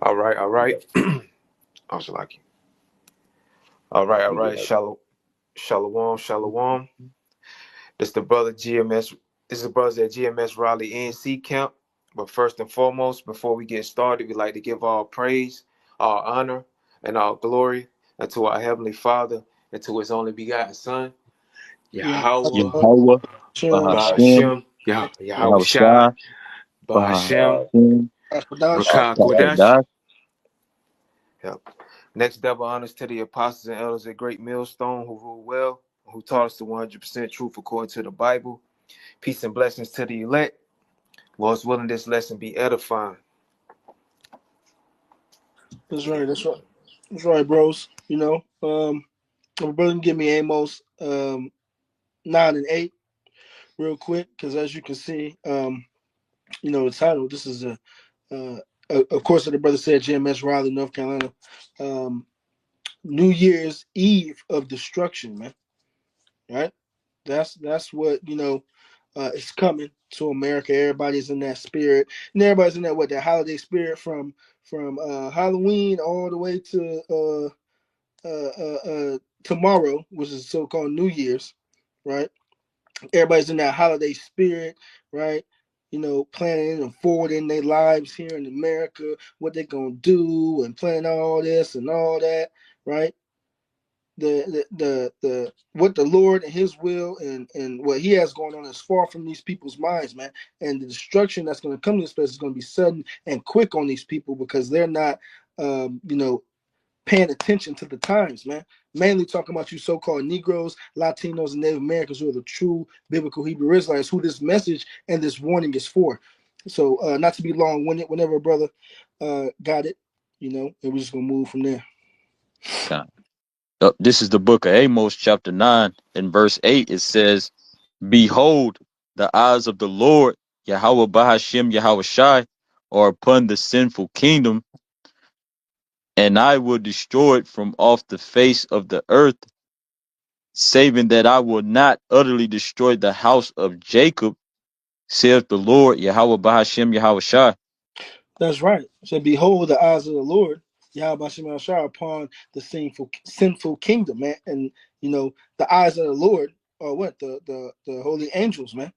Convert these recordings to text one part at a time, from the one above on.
All right, all right. Oh, Shalaki. All right, all right. Shalom, shalom, shalom. This the brother GMS. This is the brothers at GMS Raleigh NC camp. But first and foremost, before we get started, we like to give all praise, all honor, and all glory unto our heavenly Father and to His only begotten Son, Yeah. Yahweh, Yahweh, Shem. Bahashem, Ba'ashem, Yahweh Shai, Yahushua, Ba'ashem, Bahashem, Ashwadash. Rakah Kodash. Tadash. Yep. Next, double honors to the apostles and elders at Great Millstone who rule well, who taught us the 100% truth according to the Bible. Peace and blessings to the elect. Lord's willing, this lesson be edifying. That's right. That's right. That's right, bros. My brother can give me Amos 9 and 8 real quick, because as you can see, the title. This is uh, of course, the brother said GMS Raleigh, North Carolina. Um, New Year's Eve of destruction, man. Right? That's what is coming to America. Everybody's in that spirit, and everybody's in that holiday spirit from Halloween all the way to tomorrow, which is so-called New Year's, right? Everybody's in that holiday spirit, right? Planning and forwarding their lives here in America, what they're gonna do, and planning all this and all that, right? The what the Lord and His will and what He has going on is far from these people's minds, man. And the destruction that's going to come to this place is going to be sudden and quick on these people because they're not, paying attention to the times, man. Mainly talking about you so-called Negroes, Latinos, and Native Americans who are the true biblical Hebrew Israelites, who this message and this warning is for. So, not to be long-winded, whenever a brother got it, and we're just gonna move from there. God. This is the book of Amos, chapter 9, and verse 8. It says, Behold, the eyes of the Lord, Yahweh Bahashem, Yahweh Shai, are upon the sinful kingdom, and I will destroy it from off the face of the earth, saving that I will not utterly destroy the house of Jacob, saith the Lord, Yahweh Bahashem, Yahweh Shai. That's right. So behold the eyes of the Lord, Yahweh Shem Shah, upon the sinful kingdom, man. And the eyes of the Lord are what? The holy angels, man,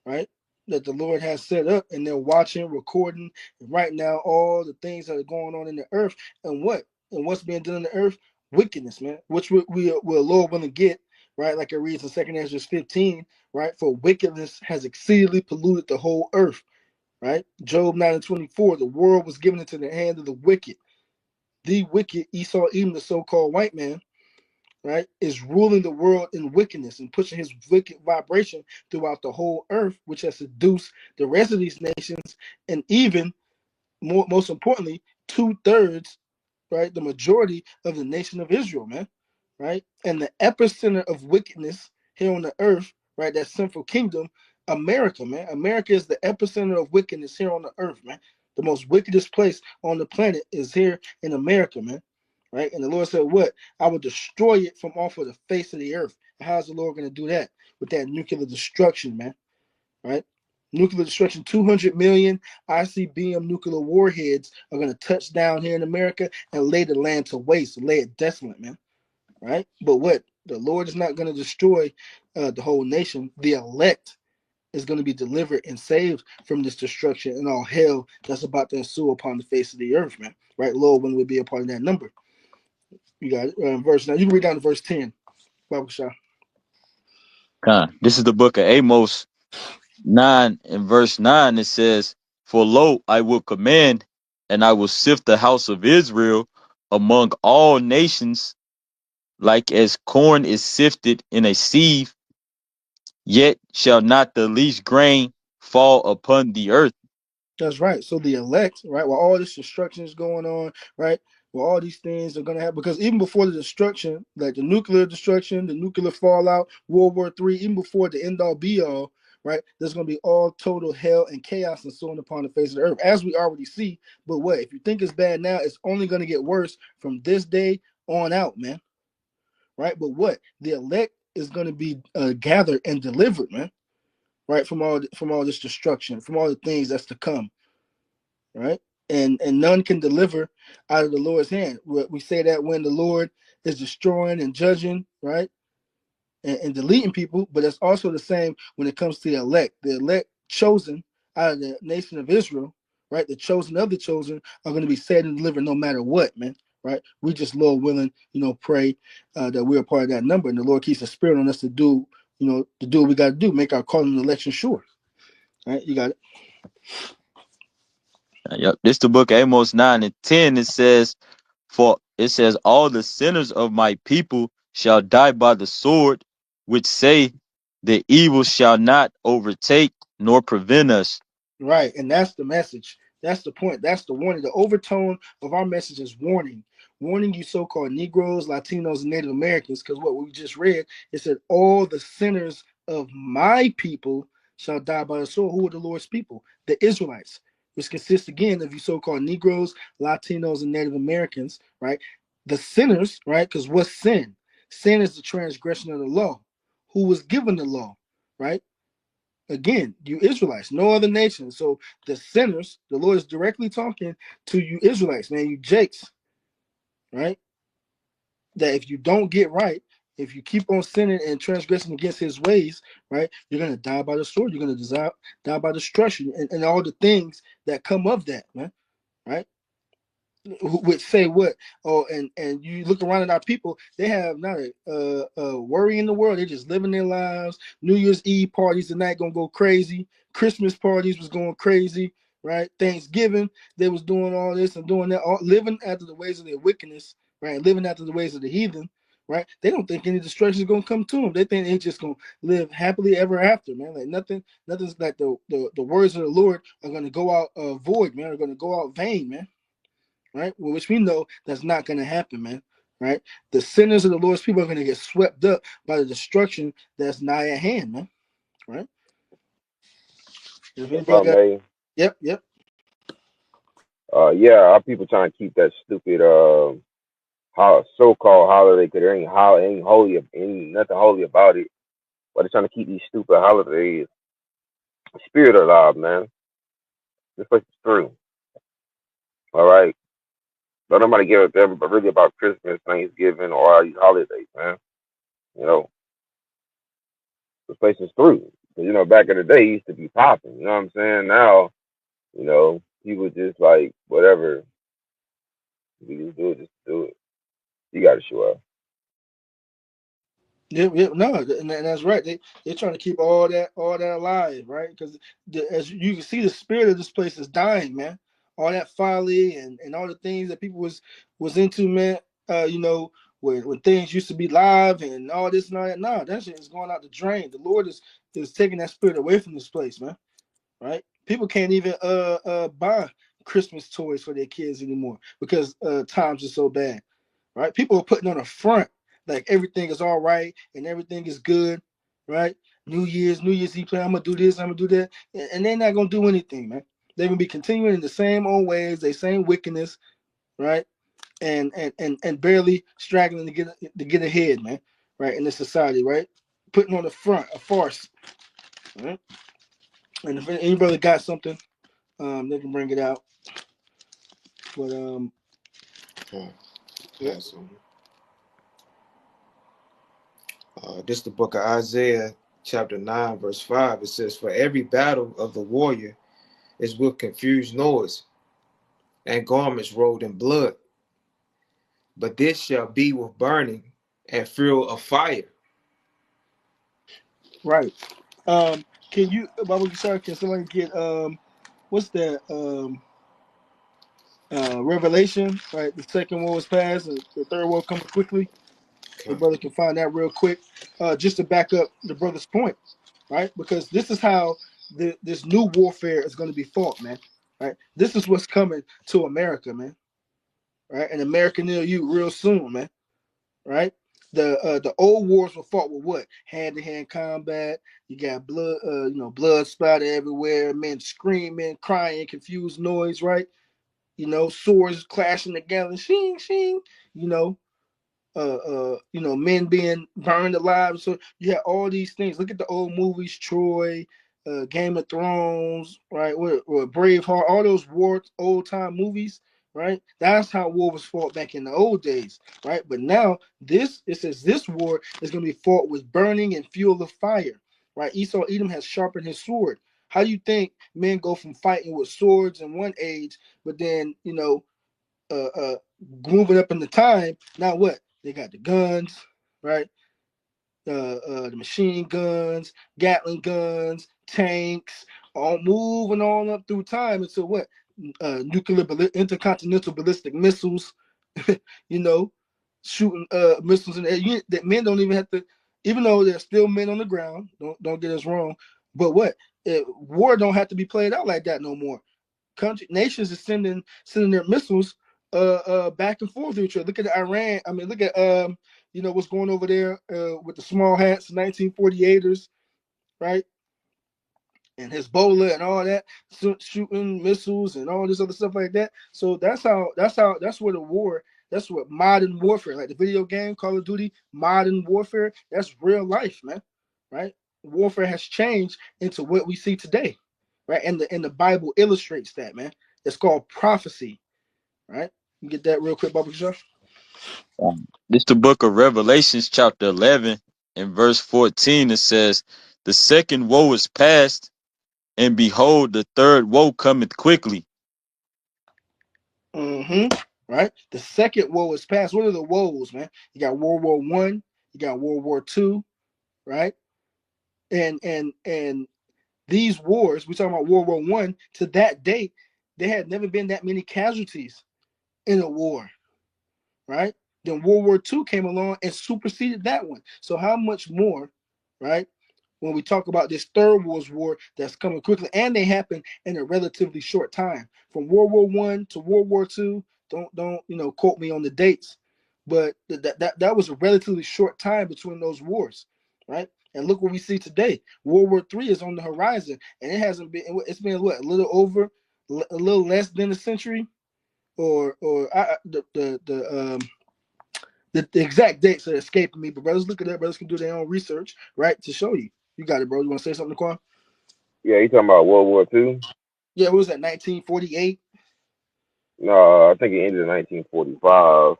right? That the Lord has set up, and they're watching, recording, and right now all the things that are going on in the earth, and what's being done in the earth, wickedness, man, which we're Lord willing to get, right? Like it reads in 2 Ezra 15, right? For wickedness has exceedingly polluted the whole earth, right? Job 9:24, the world was given into the hand of the wicked. The wicked, Esau, even the so-called white man, right, is ruling the world in wickedness and pushing his wicked vibration throughout the whole earth, which has seduced the rest of these nations, and even most importantly, 2/3, right, the majority of the nation of Israel, man, right, and the epicenter of wickedness here on the earth, right, that sinful kingdom, America, man. America is the epicenter of wickedness here on the earth, man. The most wickedest place on the planet is here in America, man. Right? And the Lord said, what? I will destroy it from off of the face of the earth. And how's the Lord going to do that? With that nuclear destruction, man. Right? Nuclear destruction, 200 million ICBM nuclear warheads are going to touch down here in America and lay the land to waste, lay it desolate, man. Right? But what? The Lord is not going to destroy the whole nation. The elect is going to be delivered and saved from this destruction and all hell that's about to ensue upon the face of the earth, man. Right? Lord, when we be a part of that number. You got it. Verse now. You can read down to verse 10. Bible Shah. This is the book of Amos 9 and verse 9. It says, For lo, I will command, and I will sift the house of Israel among all nations, like as corn is sifted in a sieve, yet shall not the least grain fall upon the earth. That's right. So the elect, right, while all this destruction is going on, right, well, all these things are going to happen because even before the destruction, like the nuclear destruction, the nuclear fallout, World War III, even before the end all be all, right, there's going to be all total hell and chaos and so on upon the face of the earth, as we already see. But what? If you think it's bad now, it's only going to get worse from this day on out, man, right? But what? The elect is going to be gathered and delivered, man, right, from all this destruction, from all the things that's to come, right? and none can deliver out of the Lord's hand. We say that when the Lord is destroying and judging, right, and deleting people, but it's also the same when it comes to the elect chosen out of the nation of Israel, right? The chosen of the chosen are going to be saved and delivered no matter what, man. Right? We just, Lord willing, pray that we're a part of that number, and the Lord keeps the spirit on us to do, to do what we got to do, make our calling and election sure. Right? You got it. Yep. This the book of Amos 9 and 10. It says, all the sinners of my people shall die by the sword, which say the evil shall not overtake nor prevent us. Right, and that's the message. That's the point. That's the warning. The overtone of our message is warning. Warning you so-called Negroes, Latinos, and Native Americans, because what we just read, it said, all the sinners of my people shall die by the sword. Who are the Lord's people? The Israelites, which consists again of you so-called Negroes, Latinos, and Native Americans, right? The sinners, right? Because what's sin? Sin is the transgression of the law. Who was given the law, right? Again, you Israelites, no other nation. So the sinners, the Lord is directly talking to you Israelites, man, you Jakes, right? That if you don't get right, if you keep on sinning and transgressing against his ways, right, you're going to die by the sword. You're going to die by destruction and all the things that come of that, man, right? Which say what? Oh, and you look around at our people, they have not a worry in the world. They're just living their lives. New Year's Eve parties tonight gonna go crazy. Christmas parties was going crazy, right? Thanksgiving, they was doing all this and doing that, all, living after the ways of their wickedness, right? Living after the ways of the heathen, right? They don't think any destruction is gonna come to them. They think they're just gonna live happily ever after, man. Like nothing's like the words of the Lord are gonna go out void, man. Are gonna go out vain, man, right? Well, which we know that's not going to happen, man, right? The sinners of the Lord's people are going to get swept up by the destruction that's nigh at hand, man, right? If If anybody I got, may, yep. yeah, our people trying to keep that stupid so-called holiday because there ain't holy, ain't nothing holy about it. But they're trying to keep these stupid holidays spirit alive, man. This place is through. All right, don't nobody give a damn really about Christmas, Thanksgiving, or all these holidays, man. You know, this place is through. 'Cause, back in the day, it used to be popping. You know what I'm saying? Now, people just like whatever. You just do it, just do it. You got to show up. Yeah, no, and that's right. They're trying to keep all that alive, right? Because as you can see, the spirit of this place is dying, man. All that folly and all the things that people was into, man. When things used to be live and all this and all that. No, that shit is going out the drain. The Lord is taking that spirit away from this place, man. Right? People can't even buy Christmas toys for their kids anymore because times are so bad. Right? People are putting on a front like everything is all right and everything is good, right? New Year's Eve plan. I'm gonna do this, I'm gonna do that, and they're not gonna do anything, man. They're gonna be continuing in the same old ways, the same wickedness, right? And barely straggling to get ahead, man. Right, in this society, right? Putting on the front a farce, right? And if any brother got something, they can bring it out. But yeah. This is the book of Isaiah, chapter 9, verse 5. It says, for every battle of the warrior is with confused noise and garments rolled in blood. But this shall be with burning and fuel of fire. Right. Can you, Baba Kisar, can somebody get what's that? Revelation, right? The second war was passed, and the third war coming quickly. The brother can find that real quick, just to back up the brother's point, right? Because this is how this new warfare is going to be fought, man. Right? This is what's coming to America, man. Right? And America near you real soon, man. Right? The old wars were fought with what? Hand-to-hand combat. You got blood, blood splattered everywhere, men screaming, crying, confused noise, right? Swords clashing together, shing, shing, you know, men being burned alive. So you have all these things. Look at the old movies, Troy, Game of Thrones, right? What Braveheart, all those old time movies, right? That's how war was fought back in the old days, right? But now it says this war is going to be fought with burning and fuel of fire, right? Esau Edom has sharpened his sword. How do you think men go from fighting with swords in one age, but then moving up in the time? Now what? They got the guns, right? The machine guns, Gatling guns, tanks, all moving on up through time into what? Nuclear intercontinental ballistic missiles, shooting missiles in the air. That men don't even have to, even though there's still men on the ground. Don't get us wrong, but what? War don't have to be played out like that no more. Nations are sending their missiles back and forth with each other. Look at Iran. I mean, look at what's going over there with the small hats, 1948ers, right? And Hezbollah and all that, shooting missiles and all this other stuff like that. So that's where the war, that's what modern warfare, like the video game Call of Duty, modern warfare, that's real life, man, right? Warfare has changed into what we see today, right? And the Bible illustrates that, man. It's called prophecy, right? You get that real quick, Baba Keshav? This the book of Revelations, chapter 11, and verse 14. It says, "The second woe is past, and behold, the third woe cometh quickly." Right? The second woe is past. What are the woes, man? You got World War I, you got World War II, right? And these wars, we're talking about World War I, to that date, there had never been that many casualties in a war, right? Then World War II came along and superseded that one. So how much more, right? When we talk about this third World War that's coming quickly, and they happen in a relatively short time, from World War I to World War II. Don't quote me on the dates, but that was a relatively short time between those wars, right? And look what we see today. World War III is on the horizon, and it hasn't been. It's been what, a little less than a century, or the exact dates are escaping me. But brothers, look at that. Brothers can do their own research, right, to show you. You got it, bro. You want to say something, Quan? Yeah, you talking about World War II? Yeah, what was that, 1948? No, I think it ended in 1945.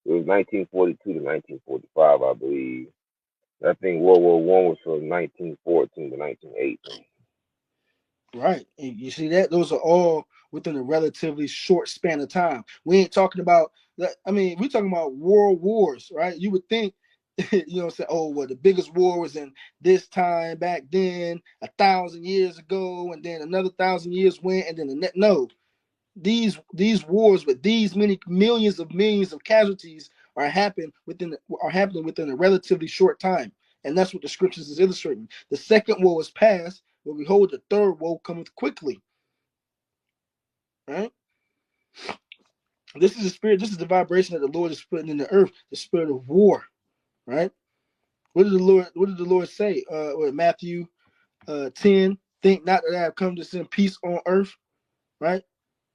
It was 1942 to 1945, I believe. I think World War I was from 1914 to 1918. Right. And you see that? Those are all within a relatively short span of time. We ain't talking about that. I mean, we're talking about world wars, right? You would think, say, oh, well, the biggest war was in this time back then, 1,000 years ago, and then another 1,000 years went, and then no. These wars with these many millions of casualties are happening within a relatively short time, and that's what the scriptures is illustrating. The second woe is past, but behold, the third woe cometh quickly. Right? This is the spirit. This is the vibration that the Lord is putting in the earth. The spirit of war. Right? What did the Lord say? Matthew 10. Think not that I have come to send peace on earth. Right?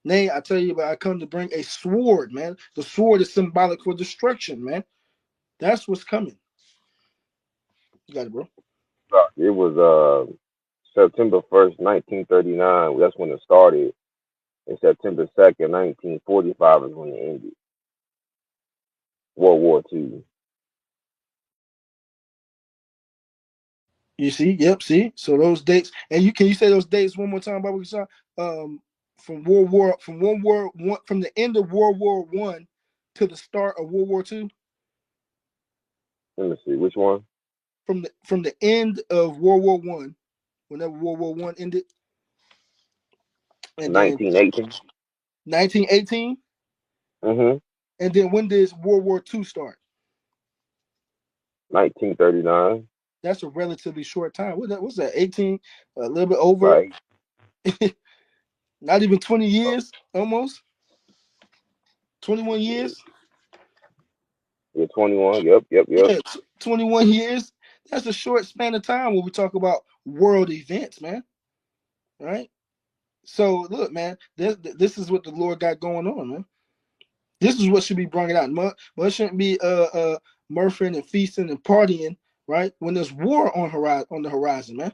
Nay, I tell you, but I come to bring a sword, man. The sword is symbolic for destruction, man. That's what's coming. You got it, bro. It was September 1st, 1939. That's when it started. And September 2nd, 1945 is when it ended. World War II. You see? Yep, see? So those dates, and can you say those dates one more time, Baba Kashan? From the end of World War I to the start of World War II? Let me see, which one? From the end of World War I, whenever World War I ended. And 1918. 1918? Mm-hmm. And then when did World War II start? 1939. That's a relatively short time. What's that? 18? A little bit over. Right. Not even 20 years, almost. 21 years. Yeah, 21. Yep. Yeah, 21 years. That's a short span of time when we talk about world events, man. Right? So look, man, this is what the Lord got going on, man. This is what should be brought out. But shouldn't be murphing and feasting and partying, right? When there's war on the horizon, man.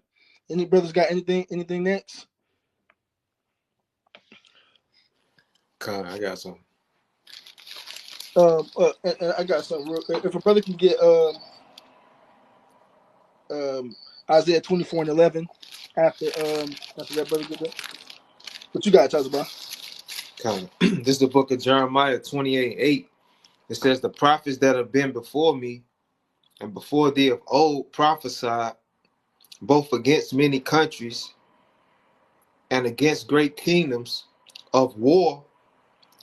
Any brothers got anything next? I got some. I got something. If a brother can get Isaiah 24:11 after that brother get that. What you got, Tazabah? This is the book of Jeremiah 28:8. It says, the prophets that have been before me and before thee of old prophesied both against many countries and against great kingdoms, of war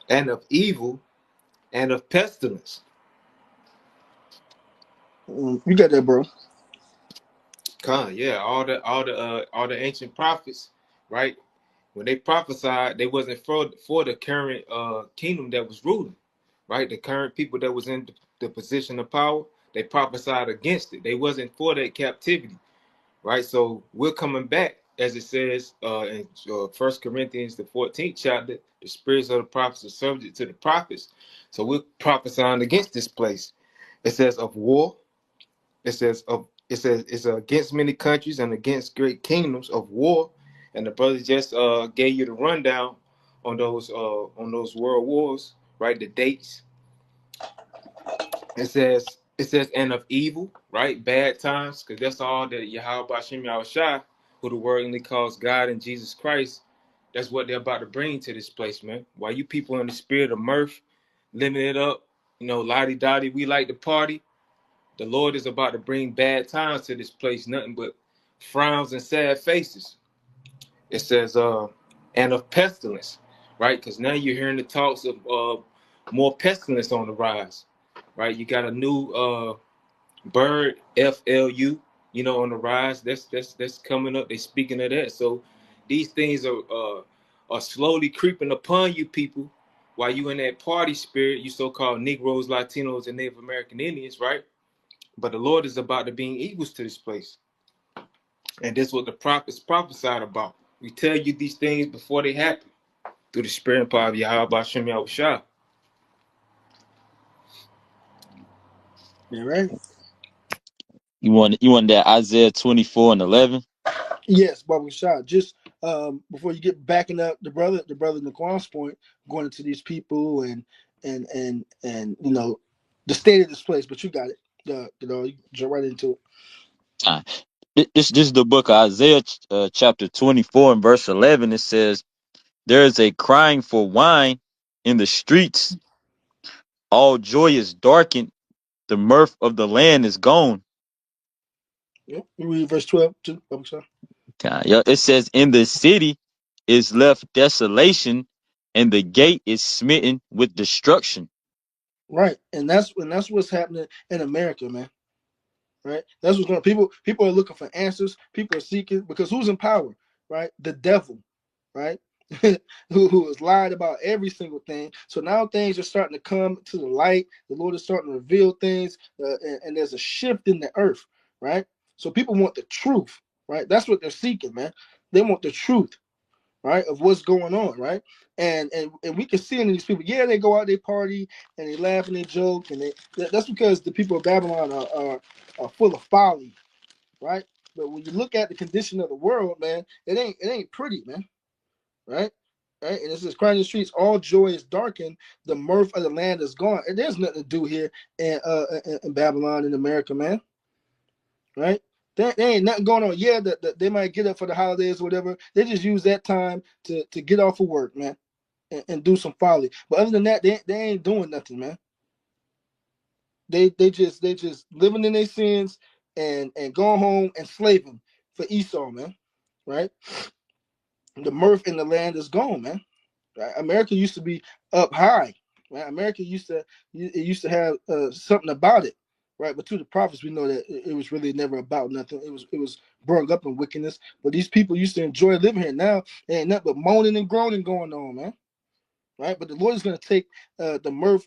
and of evil and of pestilence. You got that, bro. Yeah, all the ancient prophets, right? When they prophesied, they wasn't for the current kingdom that was ruling, right? The current people that was in the position of power, they prophesied against it. They wasn't for that captivity, right? So we're coming back, as it says in 1 Corinthians, the 14th chapter, the spirits of the prophets are subject to the prophets. So we're prophesying against this place. It says of war. It says it's against many countries and against great kingdoms of war. And the brother just gave you the rundown on those world wars, right? The dates. It says and of evil, right? Bad times, because that's all that Yahweh Bashim Yahushua, who the worldly calls God and Jesus Christ, that's what they're about to bring to this place, man. While you people in the spirit of mirth, living it up, lottie-dottie, we like to party. The Lord is about to bring bad times to this place, nothing but frowns and sad faces. It says, and of pestilence, right? Because now you're hearing the talks of more pestilence on the rise, right? You got a new bird, FLU, on the rise. That's coming up. They're speaking of that. So these things are slowly creeping upon you people while you in that party spirit, you so-called Negroes, Latinos, and Native American Indians, right? But the Lord is about to bring eagles to this place. And this is what the prophets prophesied about. We tell you these things before they happen through the spirit and power of Yahweh B'Shem Yahushua. Yeah, right. You want that Isaiah 24:11? Yes, Baba Shah. Just before you get backing up the brother Naquan's point, going into these people and the state of this place. But you got it. You jump right into it. This is the book of Isaiah, chapter 24 and verse 11. It says, there is a crying for wine in the streets. All joy is darkened. The mirth of the land is gone. Yep. You read verse 12 too, Baba Shah. It says, in the city is left desolation, and the gate is smitten with destruction. Right, and that's what's happening in America, man. Right, that's what's going on. People are looking for answers. People are seeking, because who's in power? Right, the devil. Right, who has lied about every single thing. So now things are starting to come to the light. The Lord is starting to reveal things, and there's a shift in the earth. Right, so people want the truth. Right, that's what they're seeking, man. They want the truth. Right, of what's going on, right? And we can see in these people, yeah, they go out, they party, and they laugh and they joke, and that's because the people of Babylon are full of folly, right? But when you look at the condition of the world, man, it ain't pretty, man, right? Right, and it says, crying in the streets, all joy is darkened, the mirth of the land is gone, and there's nothing to do here in Babylon, in America, man, right? There ain't nothing going on. Yeah, that they might get up for the holidays or whatever. They just use that time to get off of work, man, and do some folly. But other than that, they ain't doing nothing, man. They just living in their sins and going home and slaving for Esau, man. Right? The mirth in the land is gone, man. Right? America used to be up high. Right? America used to have something about it. Right, but to the prophets, we know that it was really never about nothing. It was brought up in wickedness. But these people used to enjoy living here. Now there ain't nothing but moaning and groaning going on, man. Right, but the Lord is going to take the mirth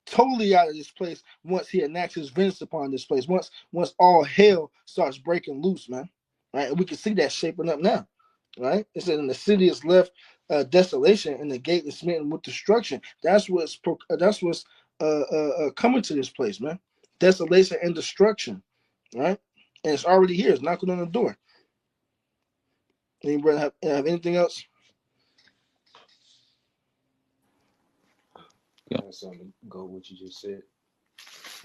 totally out of this place once He enacts His vengeance upon this place. Once all hell starts breaking loose, man. Right, and we can see that shaping up now. Right, it said, "And the city is left desolation, and the gate is smitten with destruction." That's what's coming to this place, man. Desolation and destruction, right? And it's already here. It's knocking on the door. Anybody have anything else? Yeah. I have something to go with what you just said.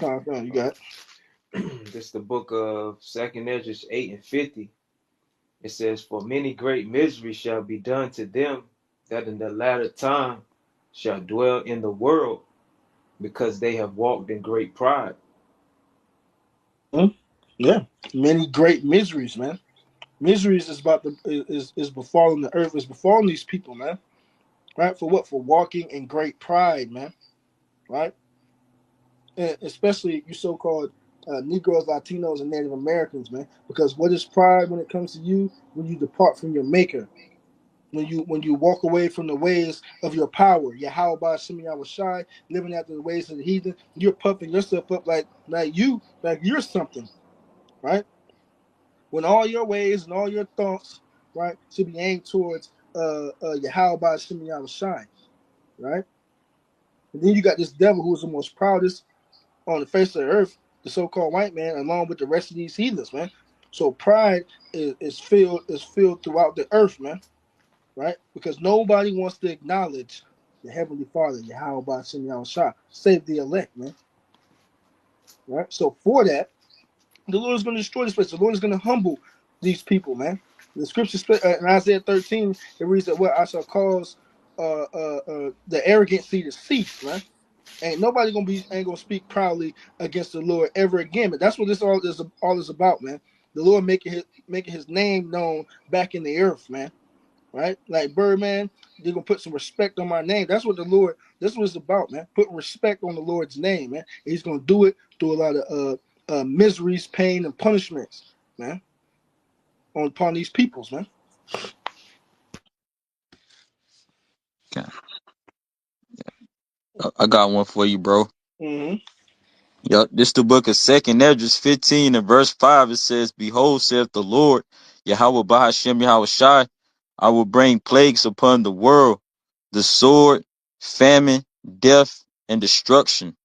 You got it. This is the book of Second Ezra 8:50. It says, "For many great miseries shall be done to them that in the latter time shall dwell in the world, because they have walked in great pride." Yeah, many great miseries, man. Miseries is about the is befalling the earth, is befalling these people, man. Right? For what? For walking in great pride, man. Right? And especially you so-called Negroes, Latinos, and Native Americans, man. Because what is pride when it comes to you? When you depart from your Maker, when you walk away from the ways of your power, Yahweh by Shimei Shai, living after the ways of the heathen, you're puffing yourself up like you're something, right? When all your ways and all your thoughts, right, should be aimed towards Yahweh by Shimei Shai, right? And then you got this devil who is the most proudest on the face of the earth, the so-called white man, along with the rest of these heathens, man. So pride is filled throughout the earth, man, right? Because nobody wants to acknowledge the Heavenly Father, Yahweh Ba'ashem Yahushua, save the elect, man. Right? So for that, the Lord is going to destroy this place. The Lord is going to humble these people, man. The scripture in Isaiah 13, it reads that what I shall cause the arrogancy to cease, man. Ain't nobody ain't gonna speak proudly against the Lord ever again. But that's what this all is about, man. The Lord making his name known back in the earth, man. Right? Like Birdman, they're gonna put some respect on my name. That's what it's about, man. Putting respect on the Lord's name, man. And he's gonna do it through a lot of miseries, pain, and punishments, man, upon these peoples, man. Okay. I got one for you, bro. Mm-hmm. Yep, this the book of Second Ezra 15 and verse 5. It says, "Behold, saith the Lord, Yahweh Bahashem Yahweh Shai, I will bring plagues upon the world, the sword, famine, death, and destruction."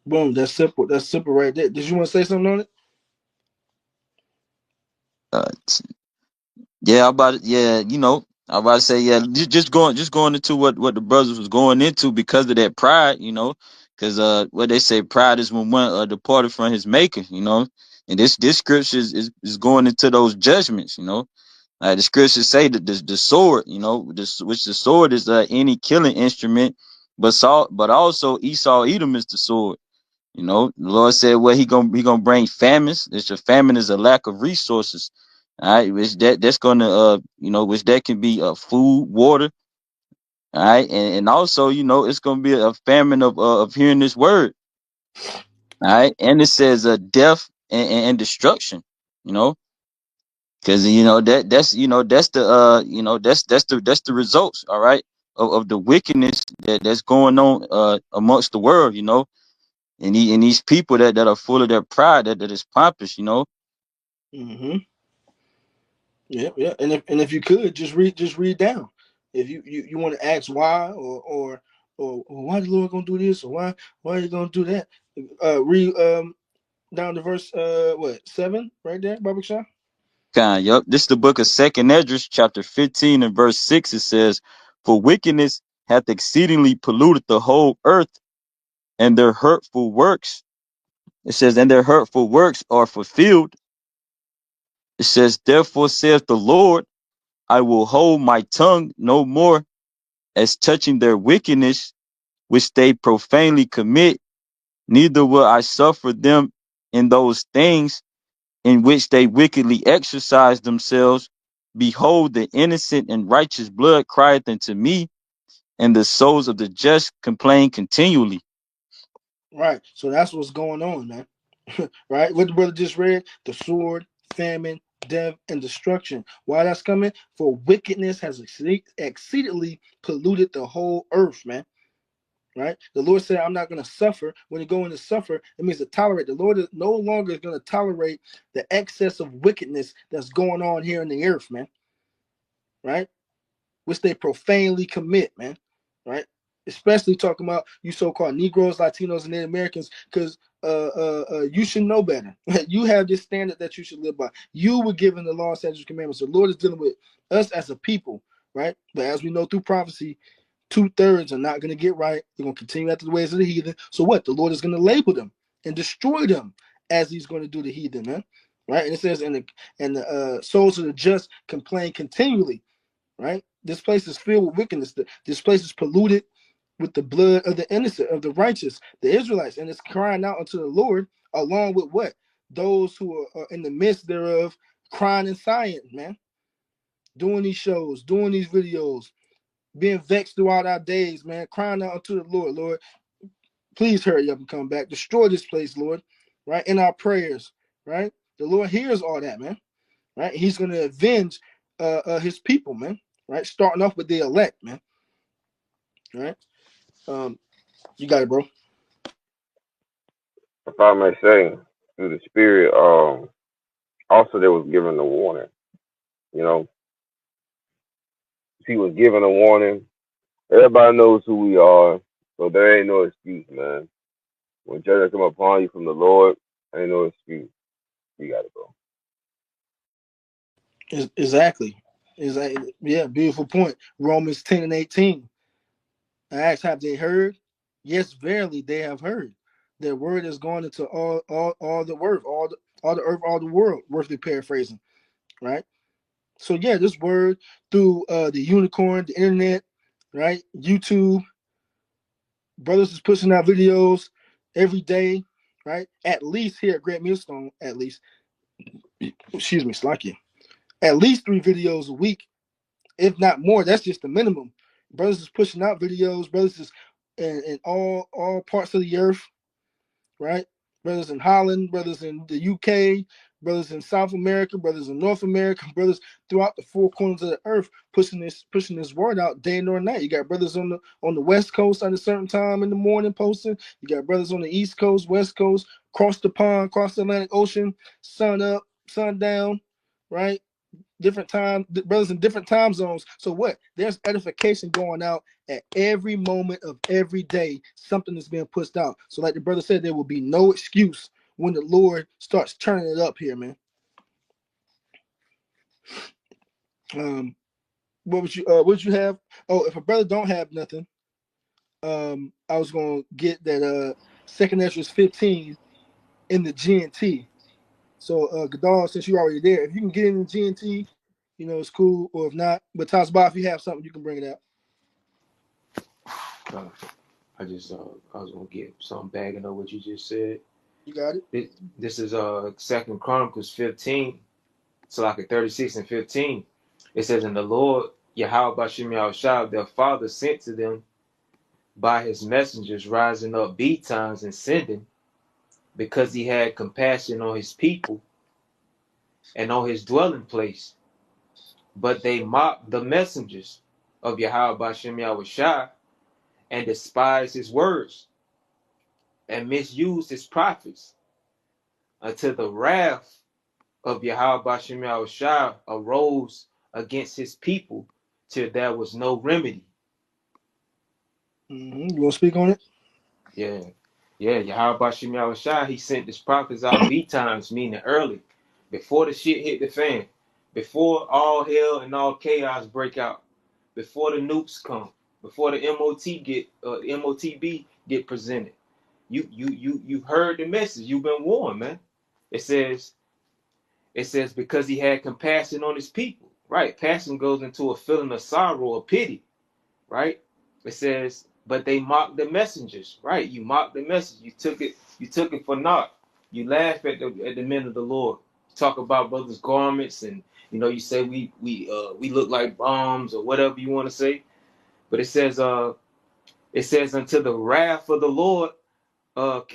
Boom. That's simple. That's simple right there. Did you want to say something on it? Uh, yeah, I'm about to say, yeah, just going into what the brothers was going into because of that pride, because what they say, pride is when one departed from his maker, and this scripture is going into those judgments, the scriptures say that the sword, which the sword is any killing instrument, but also Esau Edom is the sword. The Lord said, well, he gonna bring famines. This a famine is a lack of resources. All right, which that's gonna which that can be food, water. All right, and also it's gonna be a famine of hearing this word. All right, and it says death and destruction. You know, because that's the that's the results. All right, of the wickedness that's going on amongst the world. And these people that are full of their pride, that is pompous. Mm-hmm. Yeah, yeah. And if you could just read down. If you want to ask why or why the Lord gonna do this or why are you gonna do that? Read down to verse 7 right there, Baba Shah. Yup. This is the book of Second Esdras, chapter 15 and verse 6. It says, "For wickedness hath exceedingly polluted the whole earth, and their hurtful works." It says, "And their hurtful works are fulfilled." It says, "Therefore saith the Lord, I will hold my tongue no more as touching their wickedness, which they profanely commit, neither will I suffer them in those things in which they wickedly exercise themselves. Behold, the innocent and righteous blood crieth unto me, and the souls of the just complain continually." Right. So that's what's going on, man. Right? What the brother just read, the sword, famine, death, and destruction. Why that's coming? For wickedness has exceedingly polluted the whole earth, man. Right? The Lord said, I'm not going to suffer. When you go into suffer, it means to tolerate. The Lord is no longer going to tolerate the excess of wickedness that's going on here in the earth, man. Right? Which they profanely commit, man. Right? especially talking about you so-called Negroes, Latinos, and Native Americans, because you should know better. You have this standard that you should live by. You were given the law, statutes, commandments. The Lord is dealing with us as a people, right? But as we know through prophecy, 2/3 are not going to get right. They're going to continue after the ways of the heathen. So what? The Lord is going to label them and destroy them as He's going to do the heathen, man. Right? And it says, and the souls of the just complain continually. Right? This place is filled with wickedness. This place is polluted with the blood of the innocent, of the righteous, the Israelites, and it's crying out unto the Lord, along with what? Those who are in the midst thereof, crying and sighing, man. Doing these shows, doing these videos, being vexed throughout our days, man, crying out unto the Lord. Lord, please hurry up and come back. Destroy this place, Lord, right? In our prayers, right? The Lord hears all that, man, right? He's going to avenge his people, man, right? Starting off with the elect, man, right? You got it, bro. If I may say, through the Spirit, also they was given a warning. You know, he was given a warning. Everybody knows who we are, so there ain't no excuse, man. When judgment come upon you from the Lord, ain't no excuse. You got it, bro. Exactly. Yeah, beautiful point. Romans 10:18. I asked, have they heard? Yes, verily they have heard. Their word is gone into all the earth, all the earth, all the world, roughly paraphrasing, right? So yeah, this word through the unicorn, the internet, right? YouTube, brothers is pushing out videos every day, right? At least here at Great Millstone, at least, excuse me, Slacky, at least 3 videos a week, if not more. That's just the minimum. Brothers is pushing out videos. Brothers is in all parts of the earth, right? Brothers in Holland, brothers in the UK, brothers in South America, brothers in North America, brothers throughout the 4 corners of the earth, pushing this word out day nor night. You got brothers on the West Coast at a certain time in the morning posting. You got brothers on the East Coast, West Coast, across the pond, across the Atlantic Ocean, sun up, sun down, right? Different time, brothers in different time zones. So what? There's edification going out at every moment of every day. Something is being pushed out. So like the brother said, there will be no excuse when the Lord starts turning it up here, man. What would you have? Oh, if a brother don't have nothing, I was gonna get that 2nd Ezra 15 in the GNT. So Gadal, since you're already there, if you can get in the GNT, it's cool. Or if not, but Tasbah, if you have something, you can bring it out. I was gonna get something bagging on what you just said. You got it. This is 2 Chronicles 15. So like at 36 and 15, it says, "And the Lord Yahweh Bashim Yahushua, their father, sent to them by his messengers, rising up betimes and sending, because he had compassion on his people and on his dwelling place. But they mocked the messengers of Yahweh Bashim Yahushua and despised his words and misused his prophets, until the wrath of Yahweh Bashim Yahushua arose against his people, till there was no remedy." You want to speak on it? Yeah. Yahweh Bashim Yahushua, he sent his prophets out betimes, meaning early, before the shit hit the fan, before all hell and all chaos break out, before the nukes come, before the MOTB get presented. You heard the message. You've been warned, man. It says because he had compassion on his people. Right. Passion goes into a feeling of sorrow or pity. Right. It says, but they mocked the messengers. Right. You mocked the message. You took it for naught. You laugh at the men of the Lord. Talk about brothers' garments, and you say we look like bombs or whatever you want to say. But it says until the wrath of the Lord arose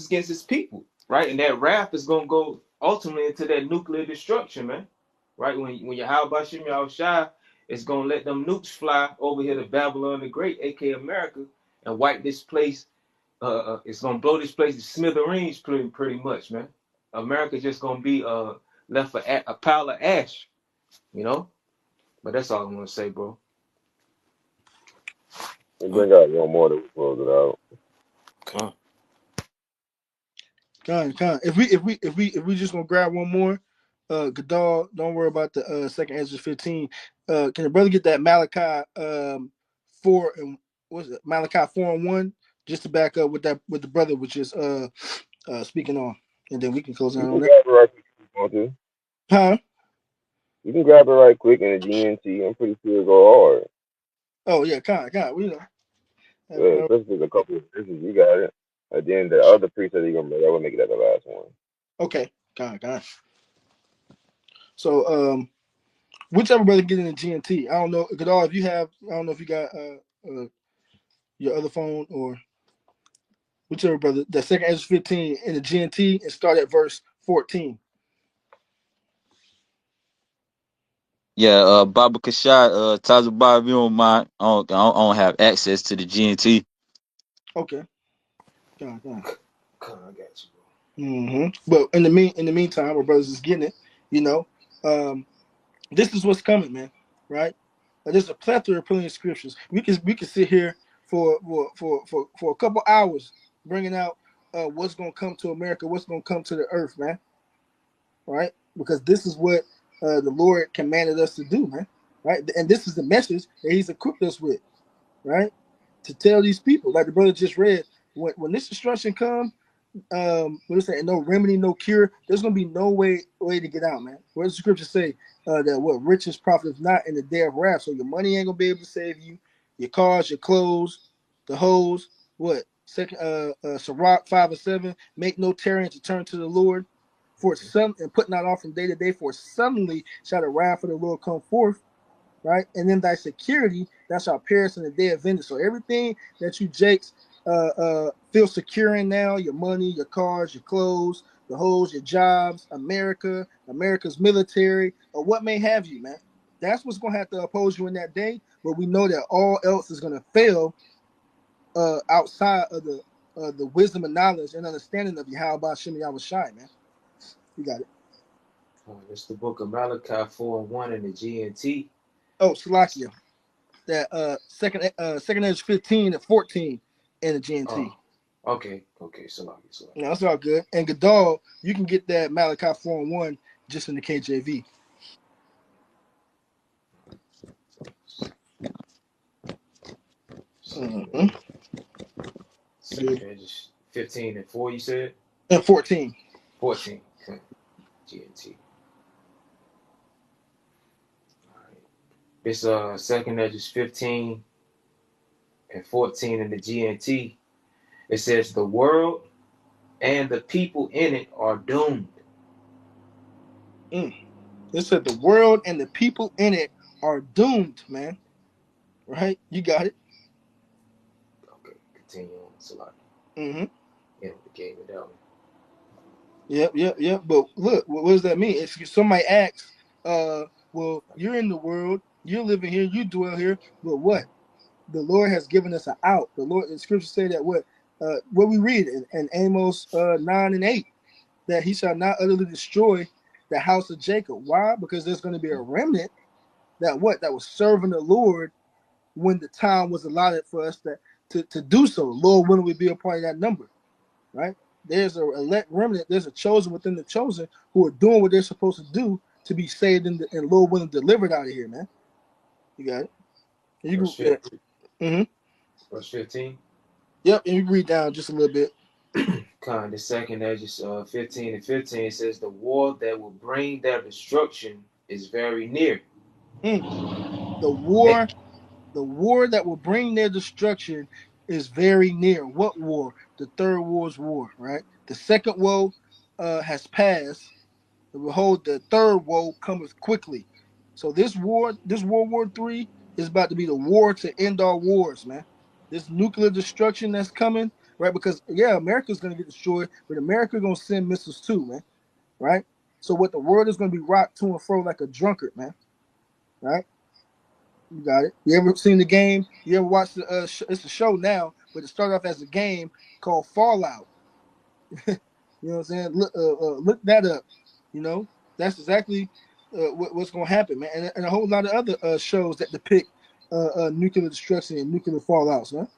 against his people, right? And that wrath is gonna go ultimately into that nuclear destruction, man. Right? When Yahweh Bashim Yahushua is gonna let them nukes fly over here to Babylon the Great, aka America, and wipe this place. It's gonna blow this place to smithereens, pretty much, man. America just gonna be left a pile of ash, But that's all I'm gonna say, bro. We bring out one more that we close it out. Come. If we just gonna grab one more, Gadal, don't worry about the second Ezra 15. Can the brother get that Malachi 4 and what's it? Malachi 4:1, just to back up with that with the brother which is speaking on, and then we can close You out can on that. grab it right quick if you want to. Huh? You can grab it right quick in the GNT. I'm pretty sure it'll go hard. Oh yeah, we know. Yeah, especially a couple of verses. You got it. And then the other preset you're gonna make, I will make it at the last one. Okay, kind. So whichever brother get in the GNT, I don't know, Gadal, if you have, I don't know if you got your other phone or whichever brother, that second Ezra 15 in the GNT and start at verse 14. Yeah, Baba Kashai, Taza Bob, if you don't mind, I don't have access to the GNT. Okay. God. I got you, bro. But in the meantime, our brothers is getting it, you know. This is what's coming, man. Right? There's a plethora of plenty of scriptures. We can sit here for a couple hours bringing out what's gonna come to America, what's gonna come to the earth, man. Right? Because this is what the Lord commanded us to do, man. Right? And this is the message that He's equipped us with, right? To tell these people, like the brother just read, when this destruction comes, what is that? No remedy, no cure. There's gonna be no way to get out, man. What does the scripture say? That what riches profit not in the day of wrath. So your money ain't gonna be able to save you. Your cars, your clothes, the hoes. What? Second, Sirach 5:7. Make no tarrying to turn to the Lord, for some and put not off from day to day. For suddenly shall the wrath of the Lord come forth, right? And then thy security that shall perish in the day of vengeance. So everything that you Jakes feel secure in now, your money, your cars, your clothes, the hoes, your jobs, America's military, or what may have you, man. That's what's gonna have to oppose you in that day. But we know that all else is gonna fail outside of the wisdom and knowledge and understanding of Yahweh Shem Yahweh Shai, man. You got it. It's the book of Malachi 4:1 in the GNT. Oh, Salakia. That second Edge 15 and 14 in the GNT. Okay, so No, that's all good. And Gadal, you can get that Malachi 4:1 just in the KJV. Mm-hmm. 15 and 4, you said? And 14. 14. Okay. GNT. All right. This second Edges 15 and 14 in the GNT. It says the world and the people in it are doomed. It said the world and the people in it are doomed, man. Right? You got it. Okay, continue on. Salaki. Mm-hmm. Yeah, the game of that one. Yep. But look, what does that mean? If somebody asks, well, you're in the world, you're living here, you dwell here, but what? The Lord has given us an out. The scriptures say that what we read in Amos 9 and 8, that he shall not utterly destroy the house of Jacob. Why? Because there's going to be a remnant that was serving the Lord when the time was allotted for us to do so. Lord, when we be a part of that number, right? There's a elect remnant, there's a chosen within the chosen who are doing what they're supposed to do to be saved and Lord willing delivered out of here, man. You got it. You can, Verse 15. Yep, and you read down just a little bit. The second Edges 15 and 15 says the war that will bring their destruction is very near. The war that will bring their destruction is very near. What war? The third war's war, right? The second woe has passed. And behold, the third woe cometh quickly. So this World War III, is about to be the war to end all wars, man. This nuclear destruction that's coming, right? Because America's gonna get destroyed, but America's gonna send missiles too, man. Right? So what the world is gonna be rocked to and fro like a drunkard, man. Right? You got it. You ever seen the game? You ever watched the? It's a show now, but it started off as a game called Fallout. You know what I'm saying? Look that up. You know, that's exactly what's going to happen, man. And a whole lot of other shows that depict nuclear destruction and nuclear fallouts, man.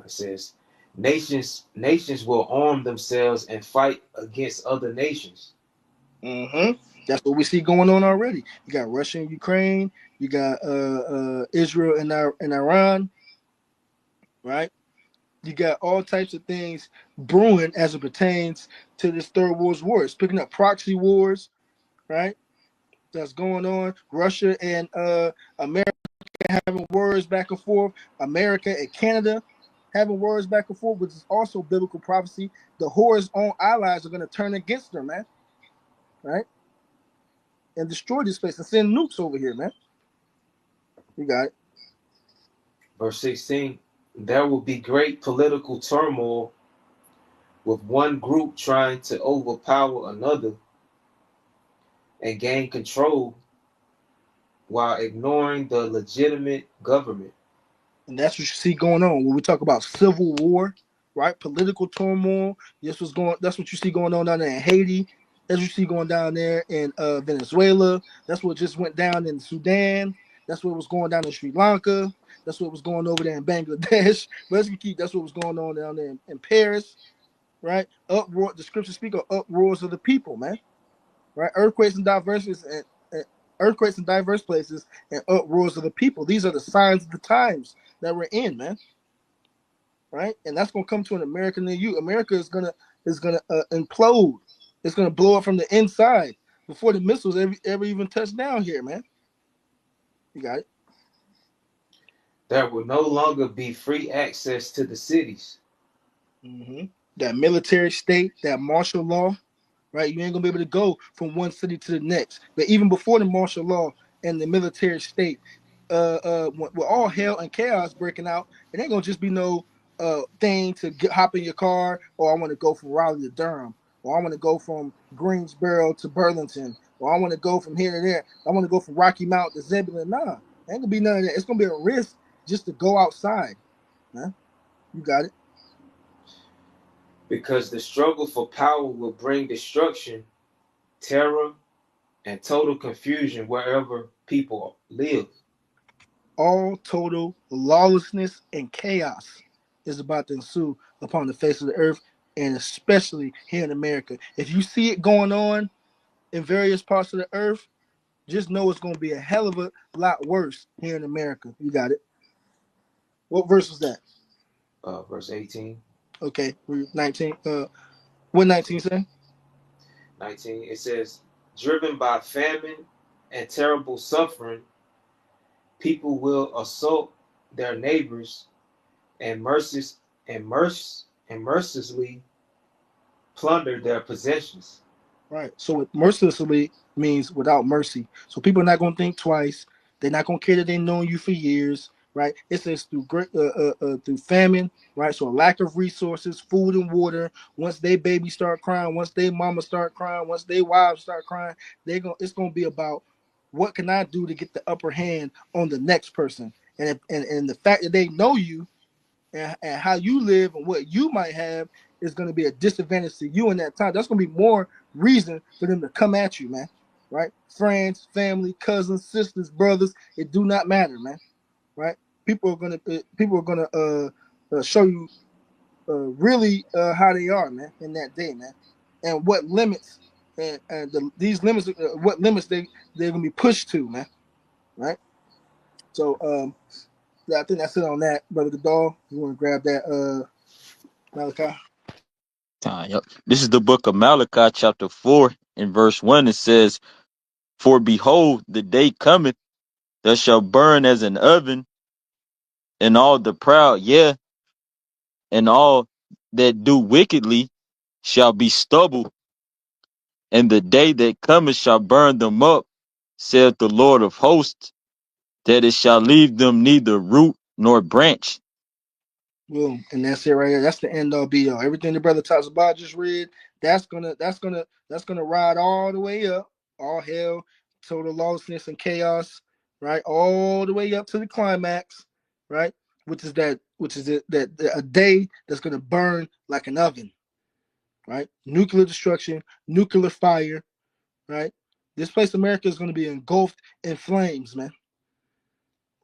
It says, nations will arm themselves and fight against other nations. Mm-hmm. That's what we see going on already. You got Russia and Ukraine. You got Israel and Iran, right? You got all types of things brewing as it pertains to this third world war. It's picking up proxy wars, right? That's going on. Russia and America having words back and forth. America and Canada having words back and forth, which is also biblical prophecy. The whore's own allies are going to turn against them, man, right? And destroy this place and send nukes over here, man. You got it. Verse 16, there will be great political turmoil with one group trying to overpower another and gain control while ignoring the legitimate government. And that's what you see going on when we talk about civil war, right? Political turmoil. That's what you see going on down there in Haiti. That's what you see going down there in Venezuela. That's what just went down in Sudan. That's what was going down in Sri Lanka. That's what was going over there in Bangladesh. That's what was going on down there in Paris, right? Uproar. The scriptures speak of uproars of the people, man. Right? Earthquakes in diverse places and uproars of the people. These are the signs of the times that we're in, man. Right? And that's gonna come to an America near you. America is gonna implode. It's gonna blow up from the inside before the missiles ever even touch down here, man. You got it. There will no longer be free access to the cities. Mm-hmm. That military state, that martial law, right? You ain't gonna be able to go from one city to the next. But even before the martial law and the military state, with all hell and chaos breaking out, it ain't gonna just be no thing to hop in your car, or I want to go from Raleigh to Durham, or I want to go from Greensboro to Burlington, or I want to go from here to there. I want to go from Rocky Mount to Zebulon. Nah, ain't gonna be none of that. It's gonna be a risk just to go outside, man. You got it. Because the struggle for power will bring destruction, terror, and total confusion wherever people live. All total lawlessness and chaos is about to ensue upon the face of the earth, and especially here in America. If you see it going on in various parts of the earth, just know it's going to be a hell of a lot worse here in America. You got it. What verse was that? Verse 18. Okay, 19. What 19 say? 19. It says, driven by famine and terrible suffering, people will assault their neighbors and mercilessly plunder their possessions. Right. So mercilessly means without mercy. So people are not going to think twice. They're not going to care that they've known you for years. Right. It says through through famine. Right. So a lack of resources, food and water. Once they babies start crying, once they mama start crying, once they wives start crying, it's going to be about what can I do to get the upper hand on the next person. And the fact that they know you and how you live and what you might have is going to be a disadvantage to you in that time. That's going to be more reason for them to come at you, man. Right? Friends, family, cousins, sisters, brothers. It do not matter, man. Right? People are gonna show you really how they are, man, in that day, man, and what limits these limits, what limits they're gonna be pushed to, man. Right? So I think that's it on that, brother Godal. You want to grab that, Malachi? Yep. This is the book of Malachi, chapter 4, in verse 1. It says, for behold, the day cometh that shall burn as an oven, and all the proud, yea, and all that do wickedly shall be stubble, and the day that cometh shall burn them up, saith the Lord of hosts, that it shall leave them neither root nor branch. Boom, and that's it right here. That's the end all be all. Everything the brother talks about just read. That's gonna ride all the way up. All hell, total lawlessness and chaos, right? All the way up to the climax, right? That a day that's gonna burn like an oven, right? Nuclear destruction, nuclear fire, right? This place, America, is going to be engulfed in flames, man.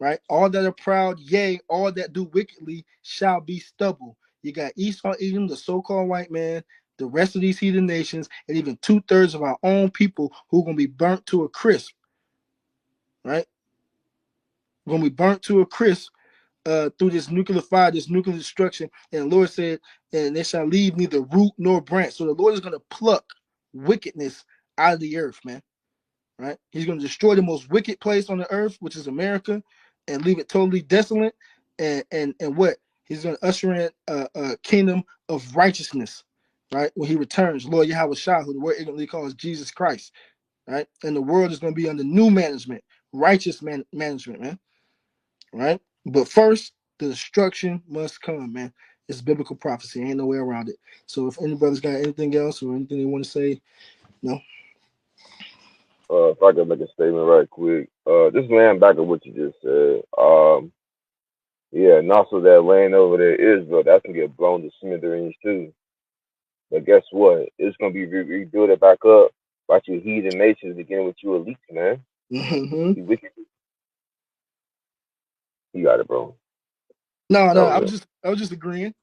Right? All that are proud, yea, all that do wickedly shall be stubble. You got Esau, Edom, the so-called white man, the rest of these heathen nations, and even 2/3 of our own people who are going to be burnt to a crisp. Right? Going to be burnt to a crisp through this nuclear fire, this nuclear destruction. And the Lord said, and they shall leave neither root nor branch. So the Lord is going to pluck wickedness out of the earth, man. Right? He's going to destroy the most wicked place on the earth, which is America, and leave it totally desolate. And what? He's going to usher in a kingdom of righteousness, right? When he returns, Lord Yahweh Shah, who the word ignorantly calls Jesus Christ, right? And the world is going to be under new management, righteous management, man, right? But first, the destruction must come, man. It's biblical prophecy. Ain't no way around it. So if any brothers got anything else or anything they want to say, no. If I could make a statement right quick, just laying back on what you just said. Yeah, and also that land over there, Israel, that's gonna get blown to smithereens too. But guess what? It's gonna be rebuilt it back up by you heathen nations, beginning with you elites, man. Mm-hmm. You wicked. You got it, bro. No, That I was was just agreeing.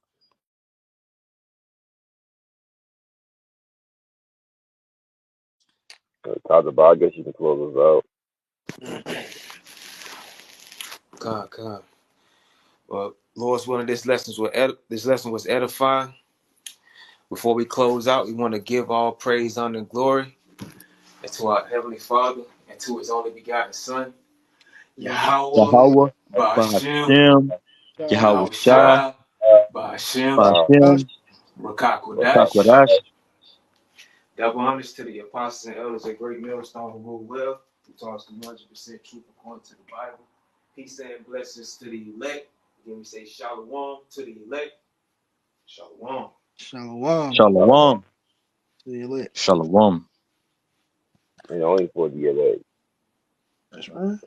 it. Tazabah, I guess you can close us out. God. Well, Lord's willing, this lesson was edifying. Before we close out, we want to give all praise, honor, and glory to our Heavenly Father and to His only begotten Son, Yahweh, Yahweh, Ba'ashem, Bahashem, Yahweh Yahweh Shah, Shai, Ba'ashem, Bahashem, Rakakwadash. Takwadash. Double honors to the apostles and elders at Great Millstone who rule well, who taught us 100% truth according to the Bible. Peace and blessings to the elect. Again, we say shalom to the elect. Shalom. Shalom. Shalom. See you later. Shalom. And only for the elect. That's right.